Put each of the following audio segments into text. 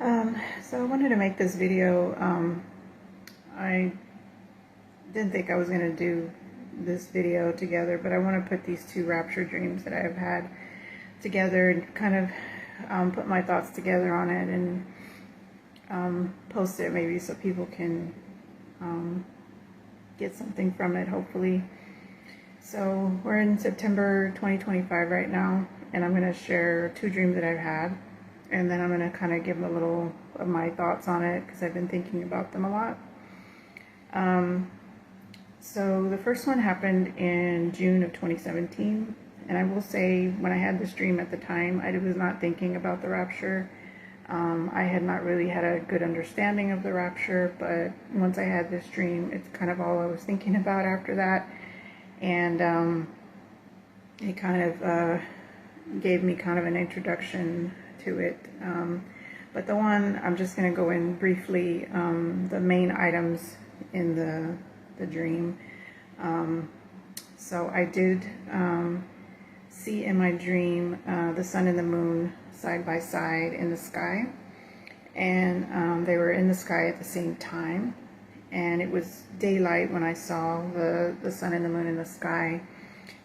So I wanted to make this video. I didn't think I was going to do this video together, but I want to put these two rapture dreams that I've had together and kind of put my thoughts together on it and post it maybe so people can get something from it, hopefully. So we're in September 2025 right now, and I'm going to share two dreams that I've had. And then I'm going to kind of give a little of my thoughts on it because I've been thinking about them a lot. So the first one happened in June of 2017. And I will say, when I had this dream at the time, I was not thinking about the rapture. I had not really had a good understanding of the rapture, but once I had this dream, it's kind of all I was thinking about after that. And it kind of gave me kind of an introduction to it. But the one, I'm just going to go in briefly, the main items in the dream. So I did see in my dream the sun and the moon side by side in the sky, and they were in the sky at the same time, and it was daylight when I saw the sun and the moon in the sky,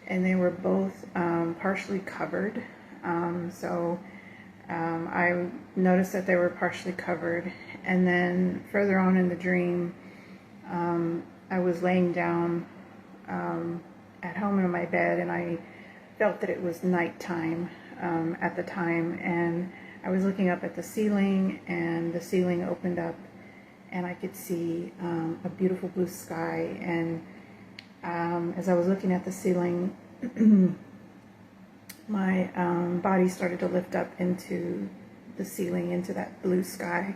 and they were both partially covered. I noticed that they were partially covered, and then further on in the dream, I was laying down at home in my bed, and I felt that it was nighttime at the time, and I was looking up at the ceiling, and the ceiling opened up, and I could see a beautiful blue sky, and as I was looking at the ceiling, my body started to lift up into the ceiling, into that blue sky,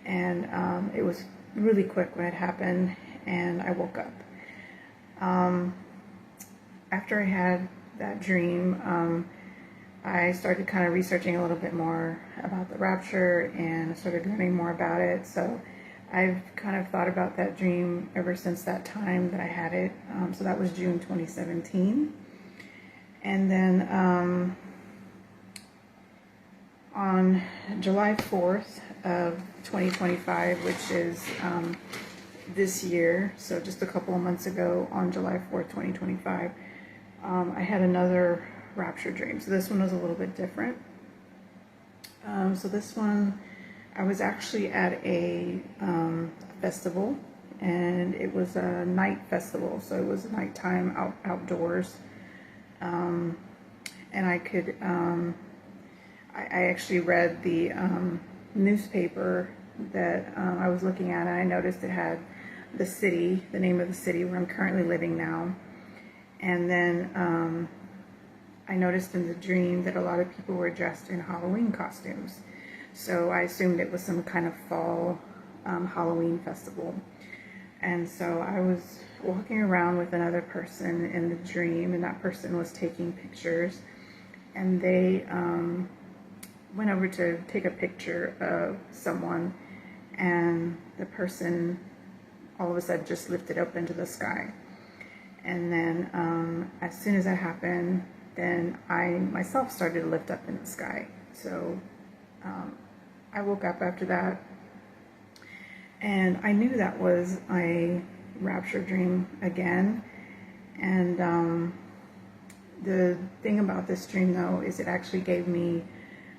and it was really quick when it happened, and I woke up. After I had that dream, I started kind of researching a little bit more about the rapture, and I started learning more about it. So I've kind of thought about that dream ever since that time that I had it. So that was June 2017. And then on July 4th of 2025, which is this year, so just a couple of months ago, on July 4th, 2025, I had another rapture dream. So this one was a little bit different. So this one, I was actually at a festival, and it was a night festival, so it was nighttime outdoors. And I could, I actually read the newspaper that I was looking at, and I noticed it had the city, the name of the city where I'm currently living now. And then I noticed in the dream that a lot of people were dressed in Halloween costumes. So I assumed it was some kind of fall Halloween festival. And so I was walking around with another person in the dream, and that person was taking pictures, and they went over to take a picture of someone, and the person all of a sudden just lifted up into the sky. And then as soon as that happened, then I myself started to lift up in the sky. So I woke up after that, and I knew that was a rapture dream again. And the thing about this dream, though, is it actually gave me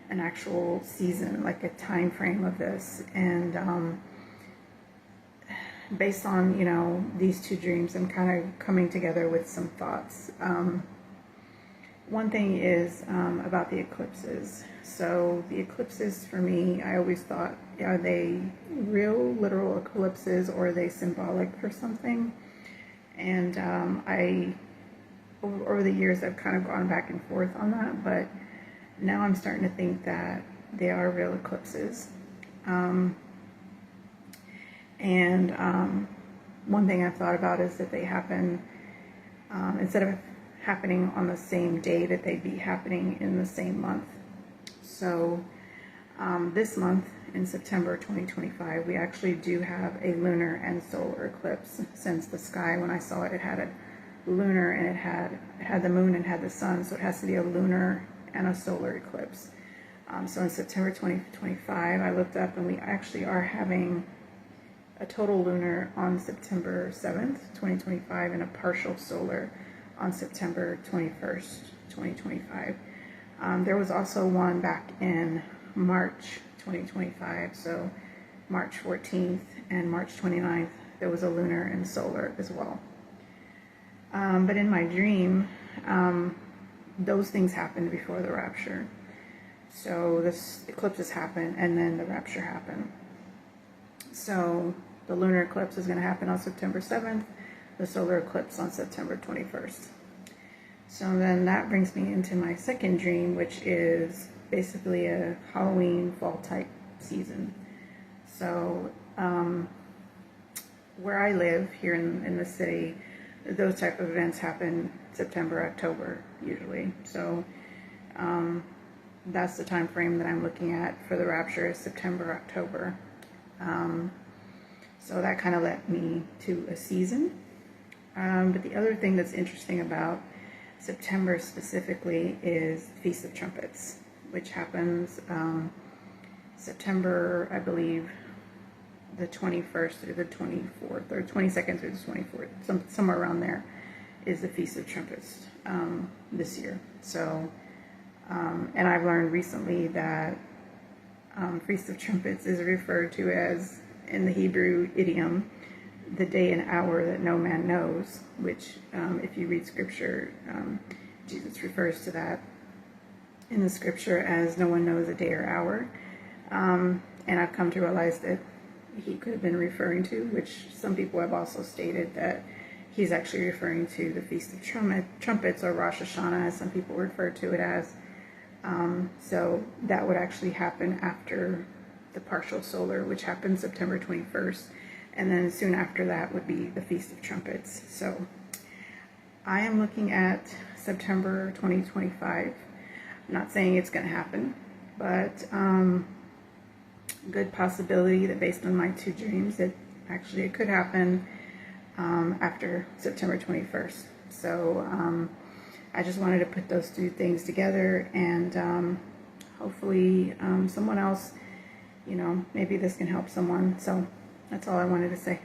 an actual season, like a time frame of this. And based on, you know, these two dreams, I'm kind of coming together with some thoughts. One thing is about the eclipses. So the eclipses, for me, I always thought, are they real, literal eclipses, or are they symbolic for something? And over the years, I've kind of gone back and forth on that, but now I'm starting to think that they are real eclipses. One thing I've thought about is that they happen, instead of happening on the same day, that they'd be happening in the same month. So this month, in September 2025, we actually do have a lunar and solar eclipse, since the sky, when I saw it, it had a lunar, and it had the moon and had the sun, so it has to be a lunar and a solar eclipse. So in September 2025, I looked up and we actually are having a total lunar on September 7th, 2025, and a partial solar on September 21st, 2025. There was also one back in March 2025, so March 14th and March 29th, there was a lunar and solar as well. But in my dream, those things happened before the rapture. So this eclipses happen and then the rapture happened. So the lunar eclipse is going to happen on September 7th, the solar eclipse on September 21st. So then that brings me into my second dream, which is basically a Halloween fall type season. So where I live here in the city, those type of events happen September, October usually. So that's the time frame that I'm looking at for the rapture, is September, October. So that kind of led me to a season. But the other thing that's interesting about September specifically is Feast of Trumpets, which happens September, I believe, the 21st through the 24th, or 22nd through the 24th, somewhere around there, is the Feast of Trumpets this year. So, and I've learned recently that Feast of Trumpets is referred to as, in the Hebrew idiom, the day and hour that no man knows, which if you read scripture, Jesus refers to that in the scripture as no one knows a day or hour. And I've come to realize that he could have been referring to, which some people have also stated, that he's actually referring to the Feast of Trumpets, or Rosh Hashanah, as some people refer to it as. So that would actually happen after the partial solar, which happens September 21st. And then soon after that would be the Feast of Trumpets. So I am looking at September 2025. I'm not saying it's going to happen, but good possibility that based on my two dreams, that actually it could happen after September 21st. So I just wanted to put those two things together, and hopefully someone else, maybe this can help someone. So that's all I wanted to say.